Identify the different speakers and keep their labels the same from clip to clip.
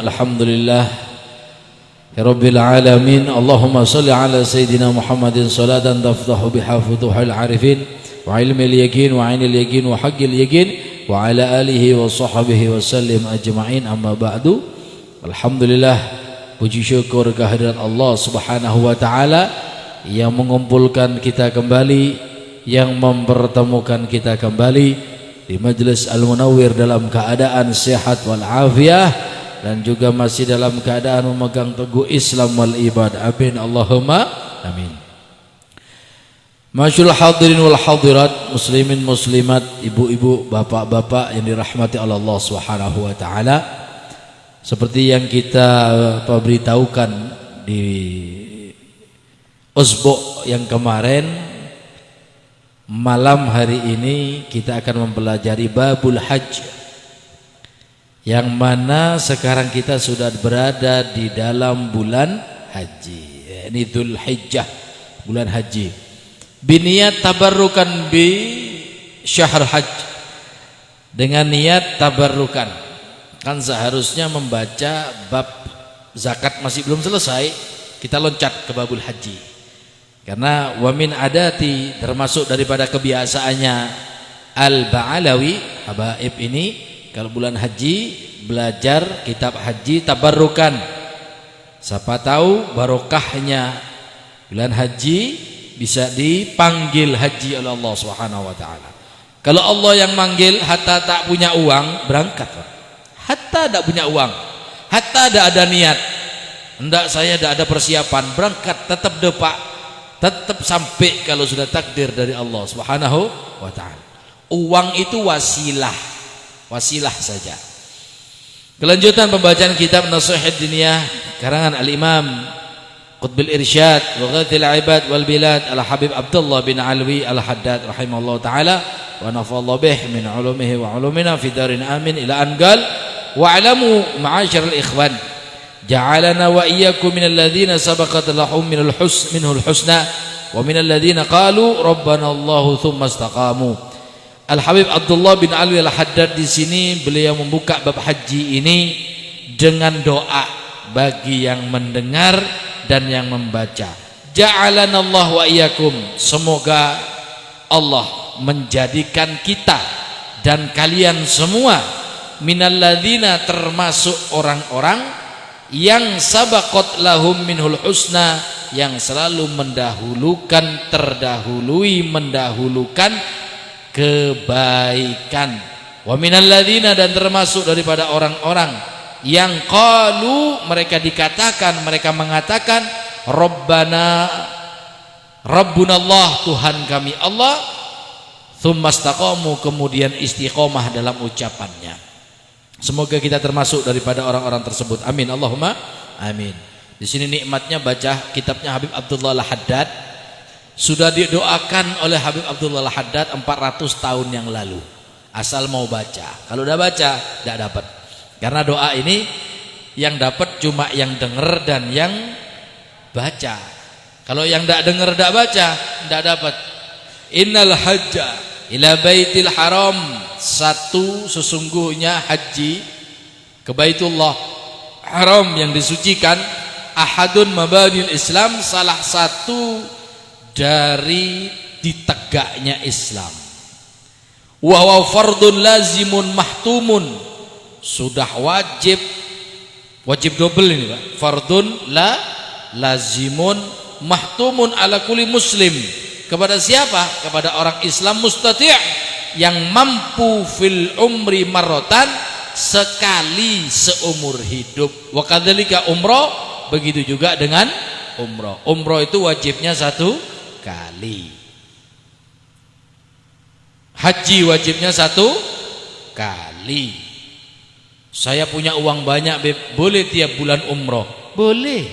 Speaker 1: alhamdulillah ya rabbil alamin. Allahumma salli ala sayyidina Muhammadin salatan taftahu biha futuhal arifin wa ilmil yakin wa ainil yakin wa haqqil yakin wa ala alihi wa sahbihi wa sallim ajma'in. Amma ba'du. Alhamdulillah, puji syukur kehadirat Allah subhanahu wa ta'ala yang mengumpulkan kita kembali, yang mempertemukan kita kembali di Majlis Al-Munawwir dalam keadaan sehat wal afiyah dan juga masih dalam keadaan memegang teguh Islam wal ibadah. Amin Allahumma amin. Masyaallah hadirin wal hadirat, muslimin muslimat, ibu-ibu, bapak-bapak yang dirahmati oleh Allah Subhanahu wa taala. Seperti yang kita beritahukan di Usbu yang kemarin, malam hari ini kita akan mempelajari babul hajj, yang mana sekarang kita sudah berada di dalam bulan haji, ini Dzulhijjah, bulan haji. Biniat tabarrukan bi syahr hajj, dengan niat tabarrukan. Kan seharusnya membaca bab zakat masih belum selesai, kita loncat ke babul haji. Karena wamin adati, termasuk daripada kebiasaannya Al-Ba'alawi, habaib ini kalau bulan haji belajar kitab haji tabarrukan. Siapa tahu barokahnya bulan haji bisa dipanggil haji oleh Allah Subhanahu wa taala. Kalau Allah yang manggil, hatta tak punya uang berangkat. Hatta tak punya uang, hatta tak ada niat, hendak saya tak ada persiapan, berangkat tetap depak, tetap sampai kalau sudah takdir dari Allah Subhanahu wa taala. Uang itu wasilah, wasilah saja. Kelanjutan pembacaan kitab Nasihat Diniyah karangan Al-Imam Qutbil Irsyad wa Ghathil Ibad wal Bilad Al-Habib Abdullah bin Alwi Al-Haddad rahimahullah taala wa nafa'allahu bih min ulumihi wa ulumina fi darin amin ila anqal wa'lamu ma'asyiral ikhwan ja'alana wa iyyakum minal ladzina sabaqat lahum minal husna wa minal ladzina qalu rabbana Allahu tsumma istaqamu. Al-Habib Abdullah bin Alwi Al-Haddad di sini beliau membuka bab haji ini dengan doa bagi yang mendengar dan yang membaca. Ja'alana Allah wa iyyakum, semoga Allah menjadikan kita dan kalian semua minal ladzina, termasuk orang-orang yang sabaqat lahum minhul husna, yang selalu mendahulukan, terdahului, mendahulukan kebaikan. Wa minal ladzina, dan termasuk daripada orang-orang yang qalu, mereka dikatakan, mereka mengatakan Rabbana, Rabbunallah, Tuhan kami Allah, tsumma istaqamu, kemudian istiqomah dalam ucapannya. Semoga kita termasuk daripada orang-orang tersebut. Amin Allahumma amin. Di sini nikmatnya baca kitabnya Habib Abdullah Al-Haddad, sudah didoakan oleh Habib Abdullah Al-Haddad 400 tahun yang lalu. Asal mau baca. Kalau udah baca tidak dapat. Karena doa ini yang dapat cuma yang dengar dan yang baca. Kalau yang tidak dengar, tidak baca, tidak dapat. Innal hajja ila baitil haram, satu sesungguhnya haji ke Baitullah Haram yang disucikan, ahadun mabadil Islam, salah satu dari ditegaknya Islam. Wa huwa fardun lazimun mahtumun, sudah wajib, wajib double ini Pak. Fardun lazimun mahtumun ala kulli muslim, kepada siapa? Kepada orang Islam mustati', yang mampu fil umri marrotan, sekali seumur hidup. Wa kadzalika umroh, begitu juga dengan umroh. Umroh itu wajibnya satu kali. Haji wajibnya satu kali. Saya punya uang banyak, Beb, boleh tiap bulan umroh? Boleh.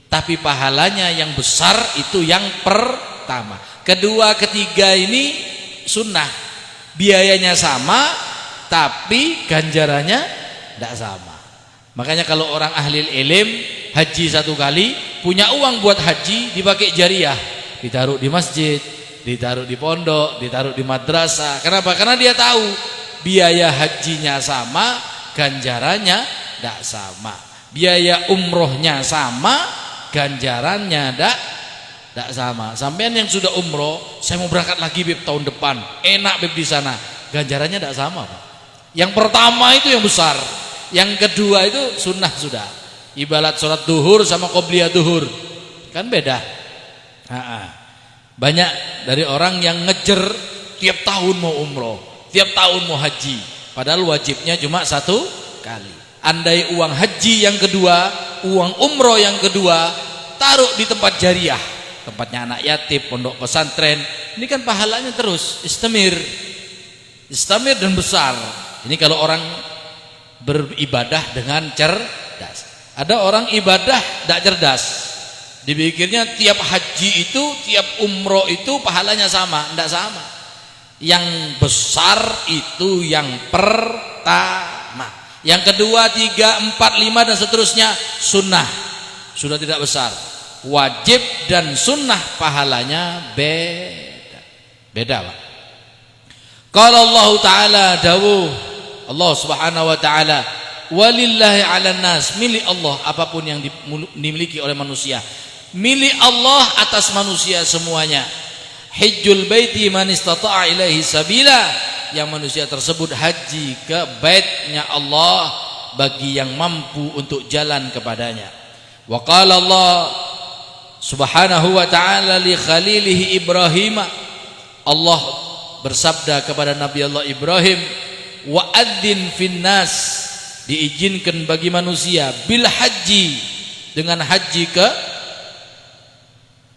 Speaker 1: Tapi pahalanya yang besar itu yang pertama. Kedua, ketiga ini sunnah. Biayanya sama, tapi ganjarannya tidak sama. Makanya kalau orang ahli ilm haji satu kali, punya uang buat haji, dipakai jariah, ditaruh di masjid, ditaruh di pondok, ditaruh di madrasah. Kenapa? Karena dia tahu biaya hajinya sama, ganjarannya tidak sama. Biaya umrohnya sama, ganjarannya tidak sama. Sampean yang sudah umroh, saya mau berangkat lagi Beb tahun depan, enak Beb di sana, ganjarannya tidak sama Pak. Yang pertama itu yang besar, yang kedua itu sunnah sudah. Ibarat sholat duhur sama qobliyah duhur, kan beda. Banyak dari orang yang ngejer tiap tahun mau umroh, tiap tahun mau haji, padahal wajibnya cuma satu kali. Andai uang haji yang kedua, uang umroh yang kedua taruh di tempat jariah, tempatnya anak yatim, pondok pesantren, ini kan pahalanya terus istamir dan besar. Ini kalau orang beribadah dengan cerdas. Ada orang ibadah tidak cerdas, dipikirnya tiap haji itu, tiap umroh itu pahalanya sama. Tidak sama. Yang besar itu yang pertama, yang kedua, 3, 4, 5 dan seterusnya sunnah, sudah tidak besar. Wajib dan sunnah pahalanya beda Pak. Kalau Allah Ta'ala dawuh, Allah Subhanahu wa Ta'ala, walillahi 'alan nas, milik Allah apapun yang dimiliki oleh manusia, milik Allah atas manusia semuanya. Hajjul baiti man istata'a ilaihi sabila, yang manusia tersebut haji ke baitnya Allah bagi yang mampu untuk jalan kepadanya. Wa qala Allah Subhanahu wa ta'ala li khalilihi Ibrahim, Allah bersabda kepada Nabi Allah Ibrahim, wa adzin finnas, diizinkan bagi manusia bil haji, dengan haji ke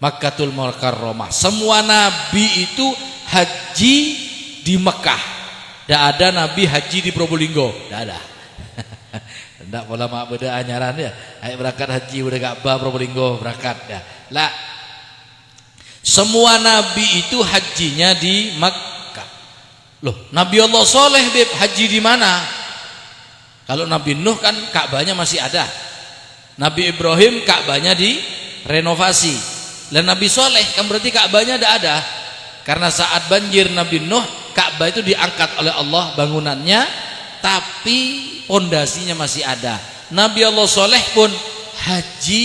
Speaker 1: Makkatul Mukarramah. Semua nabi itu haji di Mekah. Tidak ada nabi haji di Probolinggo, tidak ada. Tidak pola mak beda anyaran ya. Ayo berangkat haji udah Ka'bah Probolinggo berangkat ya. Lah. Semua nabi itu hajinya di Mekah. Loh, Nabi Allah Soleh Beb haji di mana? Kalau Nabi Nuh kan Ka'bahnya masih ada. Nabi Ibrahim Ka'bahnya direnovasi. Dan Nabi Soleh kan berarti Ka'bahnya tidak ada. Karena saat banjir Nabi Nuh, Ka'bah itu diangkat oleh Allah bangunannya, tapi pondasinya masih ada. Nabi Allah Soleh pun haji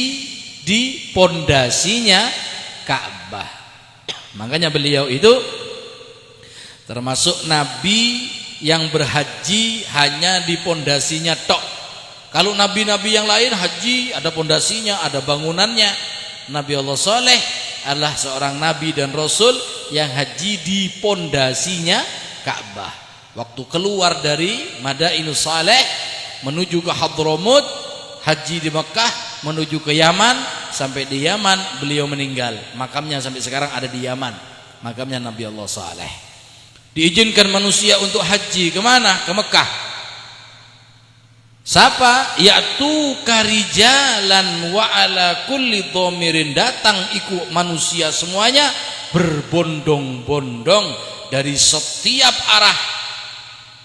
Speaker 1: di pondasinya Ka'bah. Makanya beliau itu termasuk nabi yang berhaji hanya di pondasinya tok. Kalau nabi-nabi yang lain haji ada pondasinya, ada bangunannya. Nabi Allah Soleh adalah seorang nabi dan rasul yang haji di pondasinya Ka'bah. Waktu keluar dari Madainus Saleh menuju ke Hadramut, haji di Mekah menuju ke Yaman, sampai di Yaman beliau meninggal. Makamnya sampai sekarang ada di Yaman, makamnya Nabi Allah Saleh. Diizinkan manusia untuk haji kemana? Ke Mekah. Siapa? Yaitu karijalan wa ala kulli dhamirin, datang ikut manusia semuanya berbondong-bondong dari setiap arah,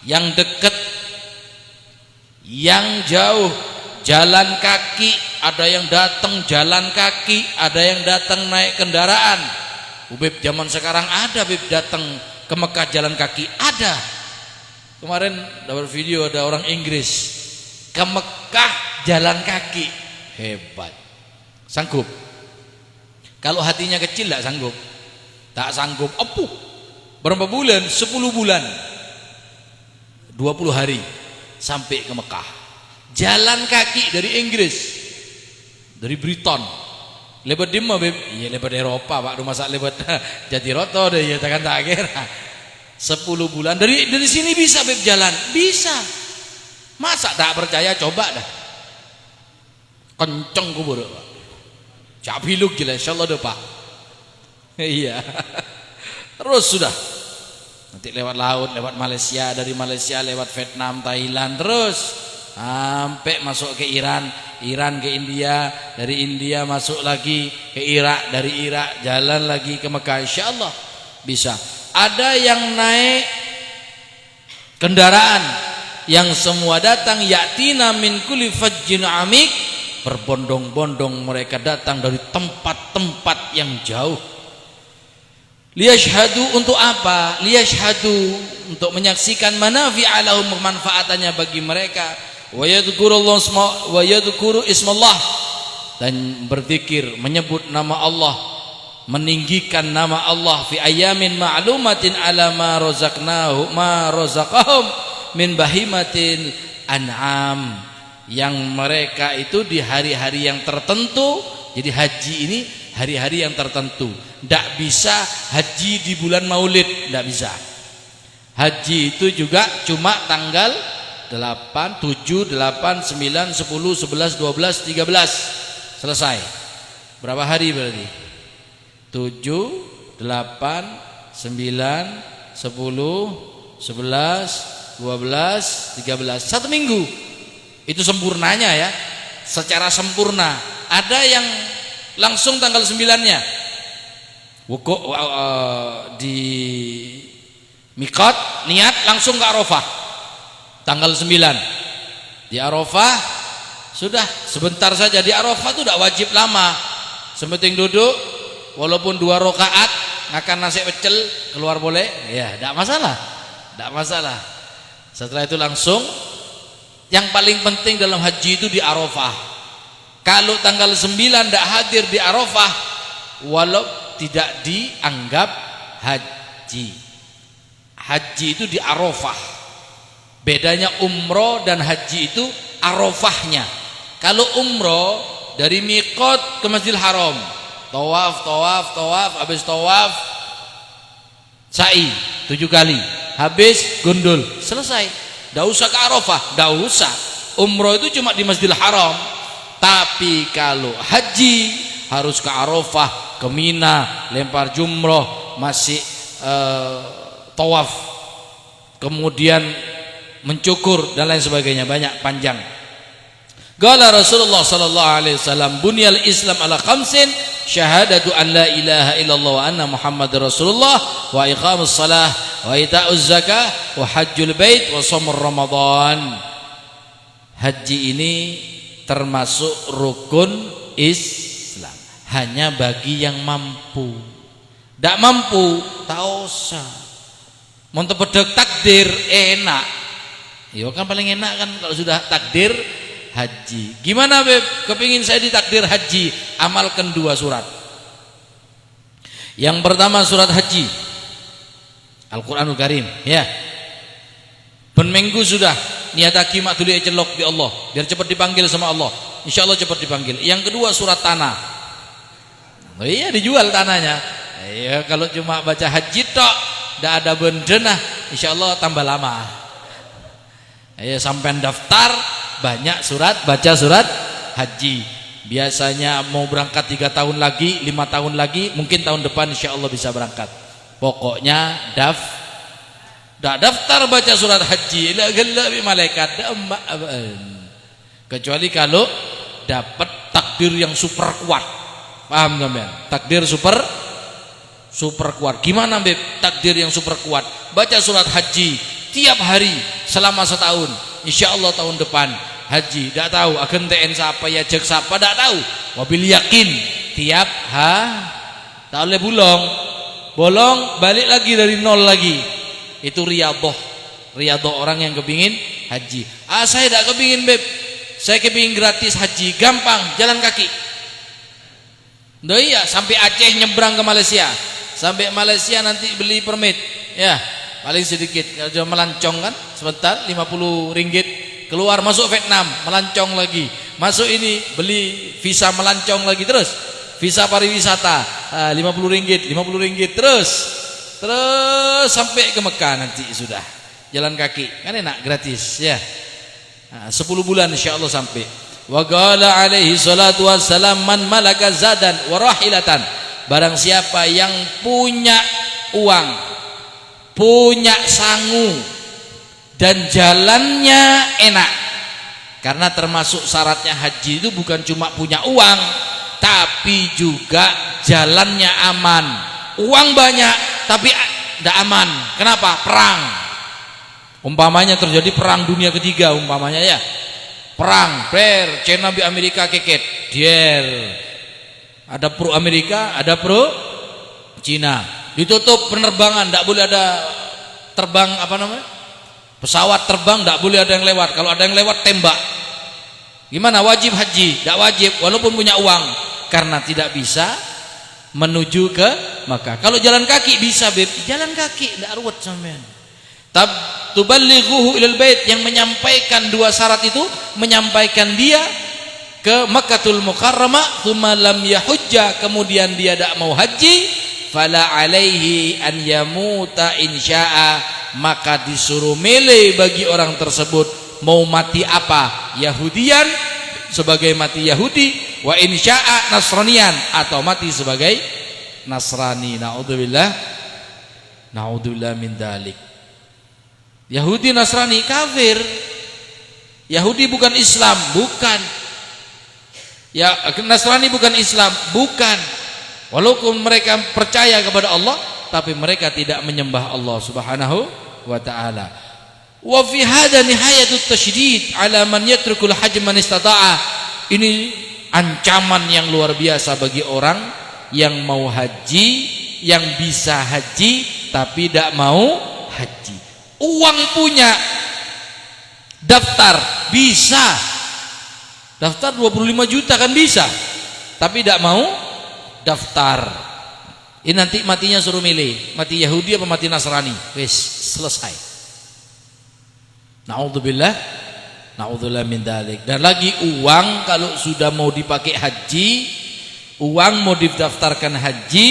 Speaker 1: yang dekat, yang jauh, jalan kaki, ada yang datang jalan kaki, ada yang datang naik kendaraan. Beb zaman sekarang ada Beb datang ke Mekah jalan kaki, ada. Kemarin dapat video ada orang Inggris ke Mekah jalan kaki, hebat. Sanggup? Kalau hatinya kecil tidak sanggup. Tak sanggup. Apuh. Berapa bulan? 10 bulan, 20 hari sampai ke Mekah. Jalan kaki dari Inggris, dari Britain. Lebat di mana Beb? Iya lebat Eropa Pak, rumah sak lebat Jatiroto deh ya, takkan tak kira. 10 bulan dari sini bisa Beb jalan, bisa. Masa tak percaya, coba dah. Kenceng kubur Pak. Cabiluk jelas insyaallah deh Pak. Iya. Terus sudah. Nanti lewat laut, lewat Malaysia, dari Malaysia lewat Vietnam, Thailand, terus sampai masuk ke Iran, Iran ke India, dari India masuk lagi ke Irak, dari Irak jalan lagi ke Mekah. Insyaallah bisa. Ada yang naik kendaraan yang semua datang, yatina min kulli fajjin amik, berbondong-bondong mereka datang dari tempat-tempat yang jauh. Liyashhadu, untuk apa? Liyashhadu, untuk menyaksikan manafi'alahum, kemanfaatannya bagi mereka, wa yadhkuru ismallah, dan berzikir menyebut nama Allah, meninggikan nama Allah fi ayamin ma'lumatin ala ma razaqahum min bahimatil an'am, yang mereka itu di hari-hari yang tertentu. Jadi haji ini hari-hari yang tertentu. Tidak bisa haji di bulan Maulid, tidak bisa. Haji itu juga cuma tanggal 8, 7, 8, 9, 10, 11, 12, 13 selesai. Berapa hari berarti? 7, 8, 9, 10, 11, 12, 13, 1 minggu. Itu sempurnanya ya, secara sempurna. Ada yang langsung tanggal 9-nya wukuf di miqat, niat langsung ke Arafah tanggal 9. Di Arafah sudah sebentar saja. Di Arafah itu tidak wajib lama, sementing duduk walaupun 2 rakaat, makan nasi pecel keluar boleh ya, tidak masalah, tidak masalah. Setelah itu langsung. Yang paling penting dalam haji itu di Arafah. Kalau tanggal 9 tidak hadir di Arafah, walau tidak dianggap haji. Haji itu di Arafah. Bedanya umroh dan haji itu Arafahnya. Kalau umroh dari miqat ke Masjidil Haram, tawaf, habis tawaf sa'i 7 kali, habis gundul, selesai. Tidak usah ke Arafah, tidak usah. Umroh itu cuma di Masjidil Haram. Tapi kalau haji harus ke Arafah, ke Mina, lempar jumroh, masih tawaf, kemudian mencukur dan lain sebagainya, banyak panjang. Qala Rasulullah sallallahu alaihi wasallam, bunyal Islam ala khamsin, syahadatu an la ilaha illallah wa anna Muhammadar Rasulullah, wa iqamus shalah, wa ita'uz zakah, wa hajjul bait, wa shaumur ramadan. Haji ini termasuk rukun Islam, hanya bagi yang mampu. Tidak mampu tak usah. Monto pedek takdir enak. Ya kan paling enak kan kalau sudah takdir haji. Gimana Beb? Kepingin saya ditakdir haji, amalkan 2 surat. Yang pertama surat haji, Al-Quranul Karim ya. Ben minggu sudah niat aki mak tuli celok di Allah, biar cepat dipanggil sama Allah. Insya Allah cepat dipanggil. Yang kedua surat tanah. Oh iya, dijual tanahnya. Iya, kalau cuma baca haji tok, tidak ada bendenah, insya Allah tambah lama. Iya, sampai daftar banyak surat, baca surat haji. Biasanya mau berangkat 3 tahun lagi, 5 tahun lagi, mungkin tahun depan insya Allah bisa berangkat. Pokoknya daftar baca surat haji, la bi malaikat, kecuali kalau dapat takdir yang super kuat. Paham sampean? Takdir super kuat. Gimana Beb? Takdir yang super kuat. Baca surat haji tiap hari selama setahun. Insya Allah tahun depan haji. Tidak tahu akan TN siapa ya jek siapa, tidak tahu. Wabil yakin tiap tak boleh bolong balik lagi dari nol lagi. Itu riyadhah orang yang kepingin haji. Saya tidak kepingin Beb, saya kepingin gratis haji, gampang, jalan kaki. Iya, sampai Aceh nyebrang ke Malaysia, sampai Malaysia nanti beli permit ya, paling sedikit. Kalau melancong kan sebentar 50 ringgit, keluar masuk Vietnam, melancong lagi, masuk ini beli visa melancong lagi, terus visa pariwisata 50 ringgit terus sampai ke Mekah nanti sudah jalan kaki, kan enak, gratis ya. 10 bulan insyaallah sampai. Wa qala alaihi salatu wassalam, man malaka zadan wa rahilatan, barang siapa yang punya uang, punya sangu dan jalannya enak. Karena termasuk syaratnya haji itu bukan cuma punya uang, tapi juga jalannya aman. Uang banyak tapi tidak aman. Kenapa? Perang. Umpamanya terjadi perang dunia ketiga, umpamanya ya. Perang, China bi Amerika keket. Ada pro Amerika, ada pro Cina. Ditutup penerbangan, tidak boleh ada terbang Pesawat terbang tidak boleh ada yang lewat. Kalau ada yang lewat tembak. Gimana? Wajib haji? Tidak wajib walaupun punya uang, karena tidak bisa menuju ke Makkah. Kalau jalan kaki bisa, Beb. Jalan kaki tidak ruwet sampean. Tuballighuhu ilal bait, yang menyampaikan dua syarat itu menyampaikan dia ke Makkahul Mukarramah, tsumma lam yahujja, kemudian dia tidak mau haji, fala alaihi an yamuta insya'a, maka disuruh milih bagi orang tersebut mau mati apa, Yahudian sebagai mati Yahudi, wa insya'a Nasranian, atau mati sebagai Nasrani. Naudzubillah min dalik. Yahudi Nasrani kafir. Yahudi bukan Islam, bukan. Ya, Nasrani bukan Islam, bukan. Walaupun mereka percaya kepada Allah, tapi mereka tidak menyembah Allah Subhanahu wa ta'ala. Wa fi hadha nihayatut tasydid ala man yatrukul hajj man istata'a. Ini ancaman yang luar biasa bagi orang yang mau haji, yang bisa haji tapi tidak mau haji. Uang punya, daftar bisa, daftar 25 juta kan bisa, tapi tidak mau daftar. Ini nanti matinya suruh milih, mati Yahudi apa mati Nasrani, wis selesai. Naudzubillah min dzalik. Dan lagi uang kalau sudah mau dipakai haji, uang mau didaftarkan haji,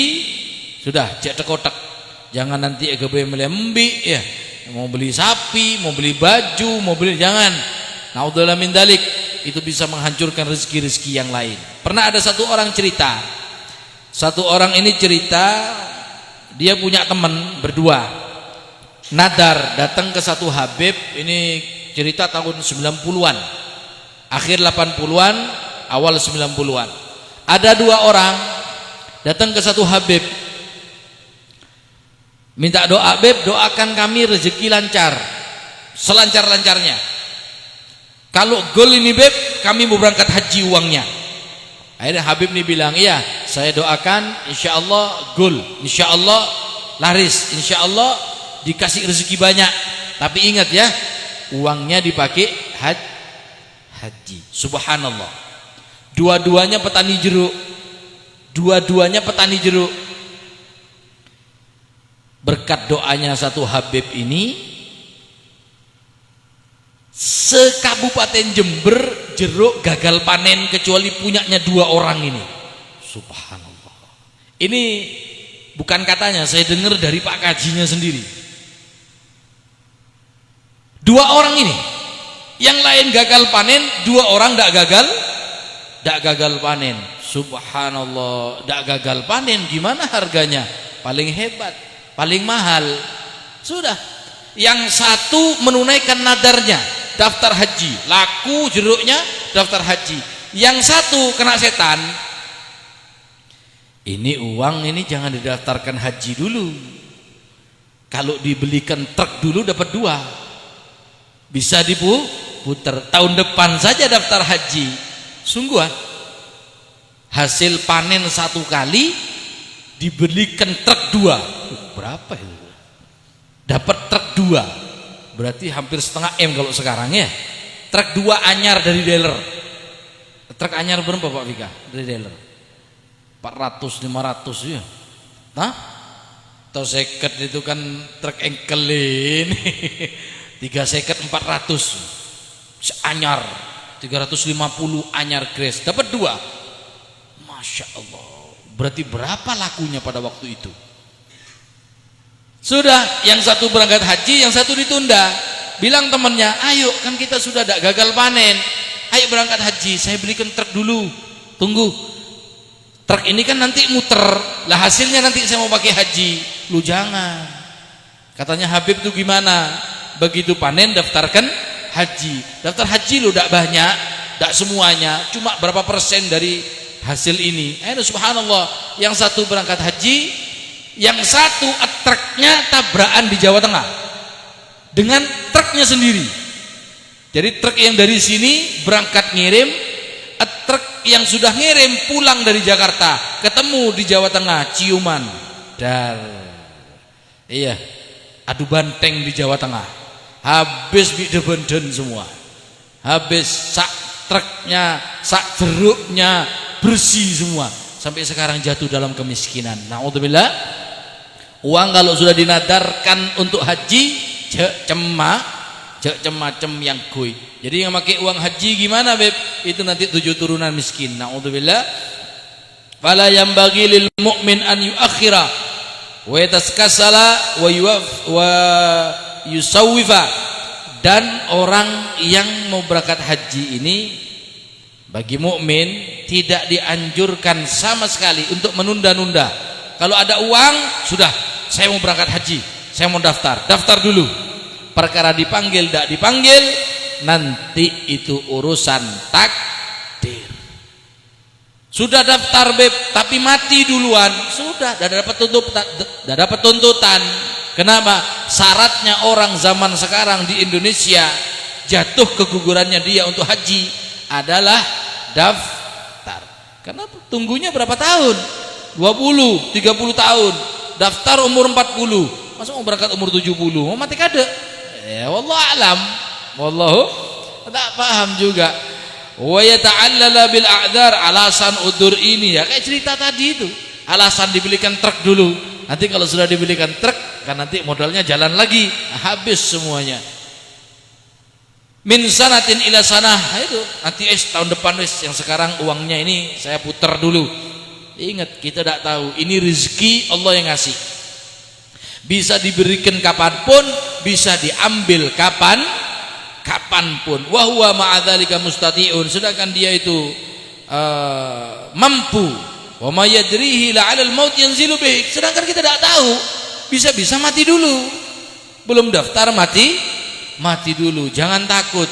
Speaker 1: sudah cek tekotak. Jangan nanti EGB melembik ya, mau beli sapi, mau beli baju, mau beli, jangan. Naudzubillah min dzalik, itu bisa menghancurkan rezeki-rezeki yang lain. Pernah ada satu orang cerita. Satu orang ini cerita, dia punya teman berdua, nadar datang ke satu Habib. Ini cerita tahun 90-an, akhir 80-an, awal 90-an. Ada dua orang datang ke satu Habib, minta doa, Beb, doakan kami rezeki lancar, selancar-lancarnya. Kalau gol ini, Beb, kami mau berangkat haji uangnya. Akhirnya Habib ini bilang, iya, saya doakan, insya Allah gol, insya Allah laris, insya Allah dikasih rezeki banyak. Tapi ingat ya, uangnya dipakai haji. Subhanallah. Dua-duanya petani jeruk. Dua-duanya petani jeruk. Berkat doanya satu Habib ini, sekabupaten Jember jeruk gagal panen kecuali punyanya dua orang ini. Subhanallah. Ini bukan katanya, saya dengar dari Pak Kajinya sendiri. Dua orang ini, yang lain gagal panen, dua orang tidak gagal panen. Subhanallah, tidak gagal panen, gimana harganya? Paling hebat, paling mahal. Sudah, yang satu menunaikan nadarnya, daftar haji, laku jeruknya, daftar haji. Yang satu kena setan. Ini uang ini jangan didaftarkan haji dulu. Kalau dibelikan truk dulu dapat dua, bisa diputer. Tahun depan saja daftar haji. Sungguh hasil panen satu kali dibelikan truk dua. Berapa itu? Dapat truk dua, berarti hampir setengah M kalau sekarang ya. Truk dua anyar dari dealer. Truk anyar berapa Pak Vika dari dealer? 400, 500 ya. Nah, atau seket itu kan truk engkelin. 3 seket 400 anyar, 350 anyar grace, dapat dua. Masya Allah, berarti berapa lakunya pada waktu itu? Sudah, yang satu berangkat haji, yang satu ditunda. Bilang temannya, ayo kan kita sudah tidak gagal panen, ayo berangkat haji, saya belikan truk dulu, tunggu. Truk ini kan nanti muter, lah hasilnya nanti saya mau pakai haji. Lu jangan. Katanya Habib itu gimana? Begitu panen daftarkan haji. Daftar haji lu tidak banyak, tidak semuanya, cuma berapa persen dari hasil ini. Subhanallah, yang satu berangkat haji, yang satu truknya tabrakan di Jawa Tengah dengan truknya sendiri. Jadi truk yang dari sini berangkat ngirim, truk yang sudah ngirim pulang dari Jakarta, ketemu di Jawa Tengah, ciuman, dar, iya, adu banteng di Jawa Tengah. habis bidebenden semua, habis sak truknya, sak jeruknya bersih semua, sampai sekarang jatuh dalam kemiskinan. Naudzubillah. Uang kalau sudah dinadarkan untuk haji cemacem yang kui. Jadi yang pakai uang haji gimana beb? Itu nanti 7 turunan miskin. Naudzubillah. Fala yambaghi lil mu'min an yuakhira wa yataskasala wa yusawwifa. Dan orang yang mau berangkat haji ini bagi mukmin tidak dianjurkan sama sekali untuk menunda-nunda. Kalau ada uang, sudah, saya mau berangkat haji, saya mau daftar dulu. Perkara dipanggil tidak dipanggil, nanti itu urusan takdir. Sudah daftar beb, tapi mati duluan, sudah, tidak dapat tuntutan. Kenapa? Syaratnya orang zaman sekarang di Indonesia jatuh kegugurannya dia untuk haji adalah daftar. Karena tunggunya berapa tahun? 20, 30 tahun. Daftar umur 40. Masa mau berangkat umur 70? Mau mati kade? Ya wallahu alam. Wallahu tak paham juga. Wa yata'allala bil a'dzar, alasan udzur ini ya kayak cerita tadi itu. Alasan dibelikan truk dulu. Nanti kalau sudah dibelikan truk kan nanti modalnya jalan lagi, habis semuanya. Min sanatin ila sanah, itu nanti tahun depan yang sekarang uangnya ini saya putar dulu. Ingat, kita tidak tahu, ini rezeki Allah yang ngasih, bisa diberikan kapanpun, bisa diambil kapanpun. Wa huwa ma'adzalika mustati'un, sedangkan dia itu mampu. Wa ma yadrihi la'alal maut yanzilu bih, sedangkan kita tidak tahu, bisa-bisa mati dulu, belum daftar mati dulu. Jangan takut.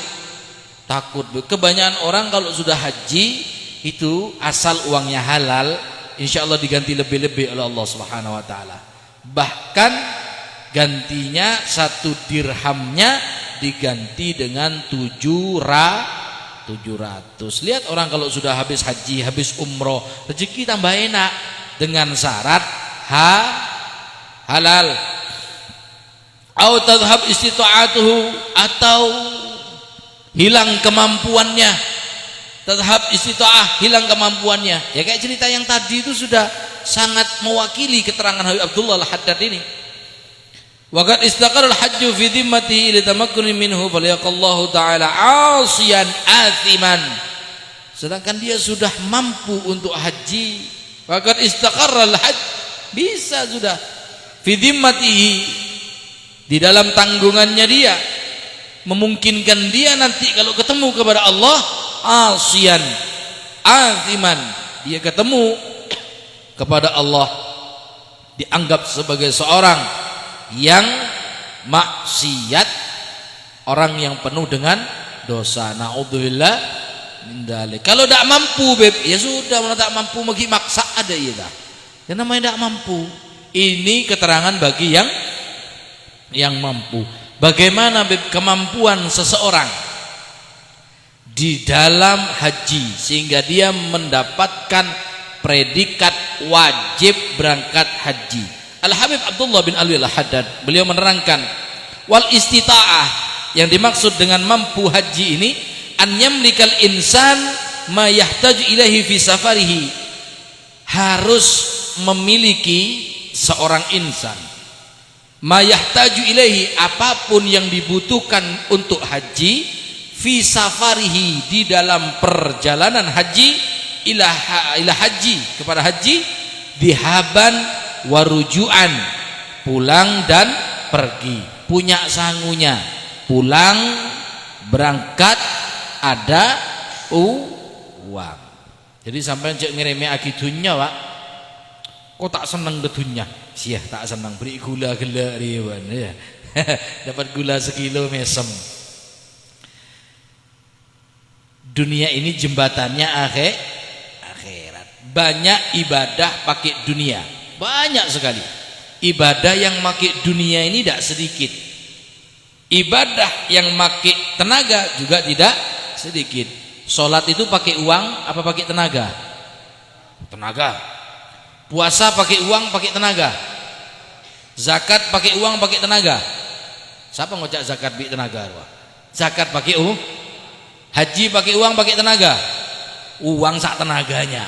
Speaker 1: Kebanyakan orang kalau sudah haji itu asal uangnya halal, insya Allah diganti lebih-lebih oleh Allah Subhanahu Wa Taala. Bahkan gantinya 1 dirhamnya diganti dengan 700. Lihat orang kalau sudah habis haji, habis umroh, rezeki tambah enak dengan syarat halal. Au tadhhab istita'atuhu, atau hilang kemampuannya. Tadhhab istita'ah, hilang kemampuannya. Ya kayak cerita yang tadi itu sudah sangat mewakili keterangan Habib Abdullah Al-Haddad ini. Wa qad istaqarra al-hajju fi dhimmatihi li tamakkuni minhu falyaqallahu ta'ala 'asiyan athiman. Sedangkan dia sudah mampu untuk haji. Wa qad istaqarra al-hajj, bisa sudah fi dhimmatihi, di dalam tanggungannya dia, memungkinkan dia nanti kalau ketemu kepada Allah asian aziman, dia ketemu kepada Allah dianggap sebagai seorang yang maksiat, orang yang penuh dengan dosa. Naudzubillah min dzalik. Kalau tidak mampu beb, ya sudah, kalau tak mampu magi maksa ada ya dah. Yang namanya tidak mampu. Ini keterangan bagi yang mampu. Bagaimana kemampuan seseorang di dalam haji sehingga dia mendapatkan predikat wajib berangkat haji. Al-Habib Abdullah bin Alwi Al-Haddad, beliau menerangkan, wal istita'ah, yang dimaksud dengan mampu haji ini, an yamlikal insan ma yahtaju ilaihi fi safarihi, harus memiliki seorang insan ma yahtaju ilaihi, apapun yang dibutuhkan untuk haji, fi safarihi, di dalam perjalanan haji, ila haji, kepada haji, dihaban warujuan, pulang dan pergi, punya sangunya, pulang berangkat ada uang. Jadi sampai cek ngirimi akidunya Pak, kok tak seneng ke dunya? Siah tak seneng, beri gula gila riwan ya. Dapat gula sekilo mesem. Dunia ini jembatannya akhirat. Banyak ibadah pakai dunia, banyak sekali. Ibadah yang pakai dunia ini tidak sedikit. Ibadah yang pakai tenaga juga tidak sedikit. Sholat itu pakai uang apa pakai tenaga? Tenaga. Puasa pakai uang pakai tenaga. Zakat pakai uang pakai tenaga. Siapa ngocak zakat bi tenaga? Zakat pakai haji pakai uang, pakai tenaga. Uang sak tenaganya.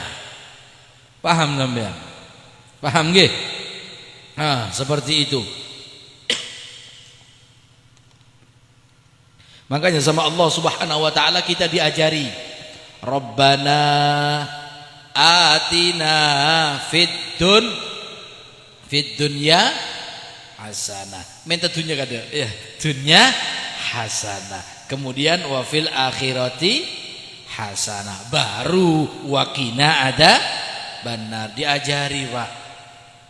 Speaker 1: Paham sampean? Paham nggih? Nah, seperti itu. Makanya sama Allah Subhanahu wa taala kita diajari, Rabbana atina fid dunya hasanah. Minta dunia kada? Ya, dunya hasanah. Kemudian wa fil akhirati hasanah. Baru wakina ada benar diajari, Pak.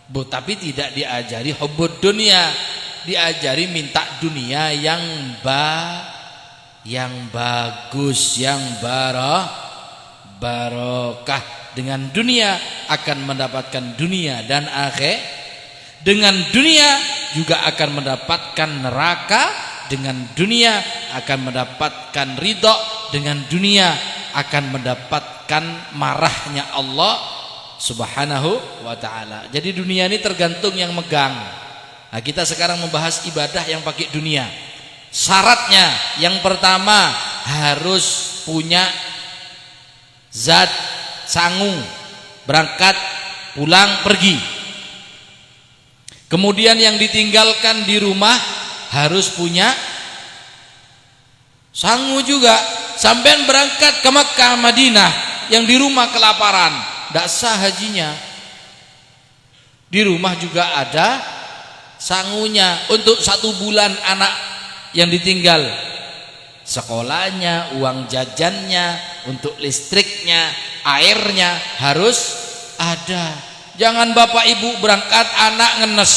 Speaker 1: Bu, tapi tidak diajari hubbud dunia. Diajari minta dunia yang bagus, yang barokah. Dengan dunia akan mendapatkan dunia dan akhir. Dengan dunia juga akan mendapatkan neraka. Dengan dunia akan mendapatkan ridho. Dengan dunia akan mendapatkan marahnya Allah Subhanahu wa ta'ala. Jadi dunia ini tergantung yang megang. Nah, kita sekarang membahas ibadah yang pakai dunia. Syaratnya yang pertama harus punya zat sangu, berangkat, pulang, pergi. Kemudian yang ditinggalkan di rumah harus punya sangu juga. Sampean berangkat ke Makkah, Madinah, yang di rumah kelaparan, tidak sah hajinya. Di rumah juga ada sangunya untuk 1 bulan anak yang ditinggal, sekolahnya, uang jajannya, untuk listriknya, airnya harus ada. Jangan bapak ibu berangkat anak ngenes,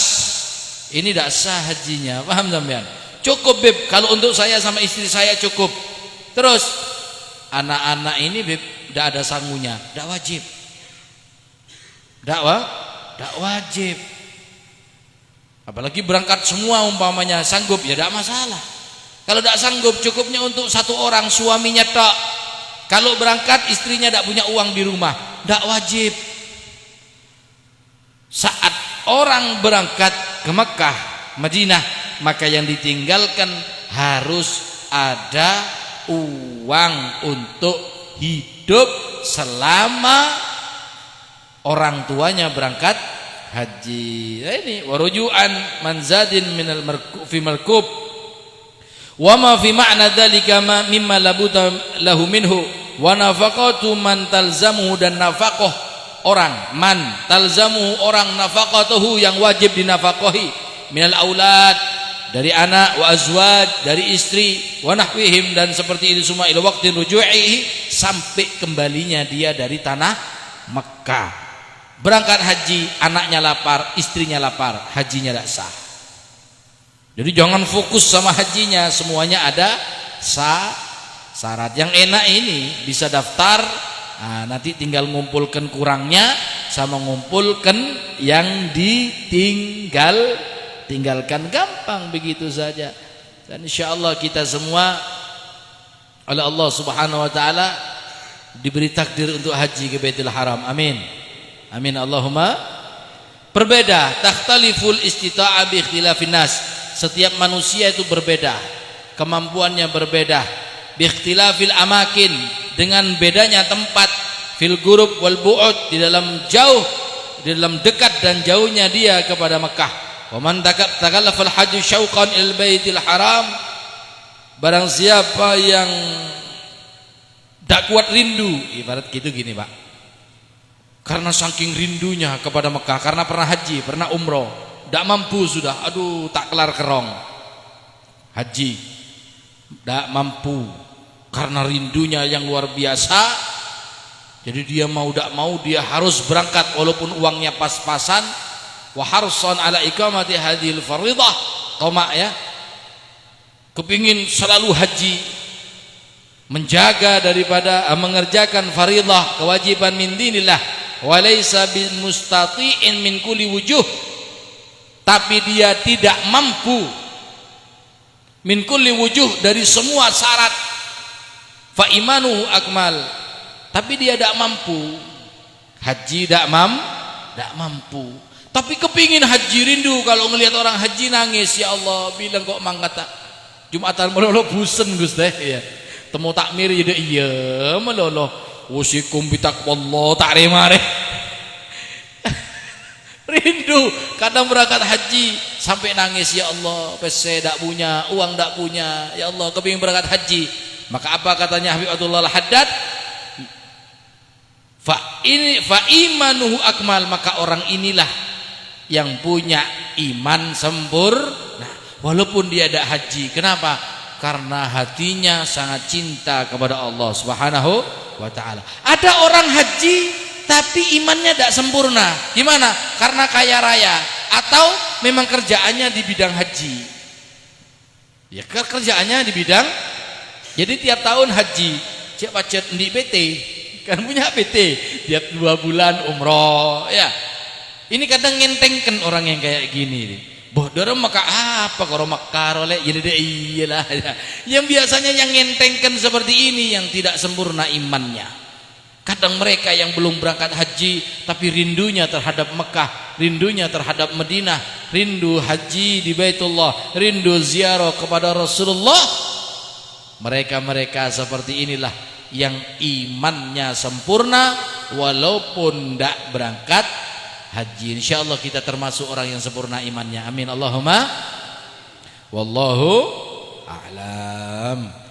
Speaker 1: ini tidak sah hajinya. Paham sampean? Cukup beb, kalau untuk saya sama istri saya cukup. Terus anak-anak ini beb tidak ada sangunya, tidak wajib. Tidak wajib. Apalagi berangkat semua umpamanya sanggup, ya tidak masalah. Kalau tidak sanggup, cukupnya untuk 1 orang, suaminya tak. Kalau berangkat istrinya tidak punya uang di rumah, tidak wajib. Saat orang berangkat ke Mekah, Madinah, maka yang ditinggalkan harus ada uang untuk hidup selama orang tuanya berangkat haji. Nah, ini warujuan manzadin minal fi markub wa ma fi ma'na dzalika mimma labuta lahu minhu wa nafaqatu man talzamu, dan nafaqah orang, man talzamu orang, nafaqatuhu yang wajib dinafaqahi, minal aulad dari anak, wa azwaj dari istri, wa nahwihim dan seperti itu semua, ila waqtin ruju'ihi sampai kembalinya dia dari tanah Mekah. Berangkat haji, anaknya lapar, istrinya lapar, hajinya tidak sah. Jadi jangan fokus sama hajinya, semuanya ada syarat. Yang enak ini bisa daftar, nah, nanti tinggal ngumpulkan kurangnya sama ngumpulkan yang tinggalkan, gampang begitu saja. Dan insyaallah kita semua oleh Allah Subhanahu wa taala diberi takdir untuk haji ke Baitul Haram. Amin. Amin Allahumma. Berbeda, takhtaliful istita'ah bi ikhtilafin nas. Setiap manusia itu berbeda, kemampuannya berbeda. Bi ikhtilafil amakin, dengan bedanya tempat, fil gurub wal bu'ud, di dalam jauh, di dalam dekat dan jauhnya dia kepada Mekah. Wa man takallafal hajj syauqan il baitil haram, barang siapa yang tak kuat rindu, ibarat gitu gini Pak, karena saking rindunya kepada Mekah, karena pernah haji, pernah umroh, tidak mampu sudah, aduh tak kelar kerong haji, tidak mampu karena rindunya yang luar biasa. Jadi dia mau tidak mau dia harus berangkat walaupun uangnya pas-pasan. Wa harsan ala iqamati hadhil fardhah, tomak ya, kepingin selalu haji, menjaga daripada mengerjakan faridah, kewajiban min dinillah, walaysa bil mustati'in min kulli wujuh, tapi dia tidak mampu min kulli wujuh, dari semua syarat. Fa imanuhu akmal, tapi dia tidak mampu haji, tidak mampu. Tapi kepingin haji, rindu kalau ngelihat orang haji nangis. Ya Allah, bilang kok mangkata Jumatan melolo busen Gus teh ya. Temu takmir jadi iya melolo. Usikum bitaqwallah ta'rimare. Rindu kadang berangkat haji sampai nangis, ya Allah, pese dak punya, uang dak punya. Ya Allah, kepingin berangkat haji. Maka apa katanya Habib Abdullah Al-Haddad? Fa imanuhu akmal, maka orang inilah yang punya iman sempurna walaupun dia ada haji. Kenapa? Karena hatinya sangat cinta kepada Allah Subhanahu wa taala. Ada orang haji tapi imannya tidak sempurna. Gimana? Karena kaya raya atau memang kerjaannya di bidang haji. Ya kerjaannya di bidang, jadi tiap tahun haji. Cek pacet di PT, kan punya PT tiap 2 bulan umroh ya. Ini kadang ngentengkan orang yang kayak gini nih. Bodoh maka apa kalau makar oleh jadi iyalah ya. Yang biasanya yang ngentengkan seperti ini yang tidak sempurna imannya. Kadang mereka yang belum berangkat haji tapi rindunya terhadap Mekah, rindunya terhadap Madinah, rindu haji di Baitullah, rindu ziarah kepada Rasulullah. Mereka-mereka seperti inilah yang imannya sempurna walaupun tidak berangkat haji. Insyaallah kita termasuk orang yang sempurna imannya. Amin Allahumma. Wallahu a'lam.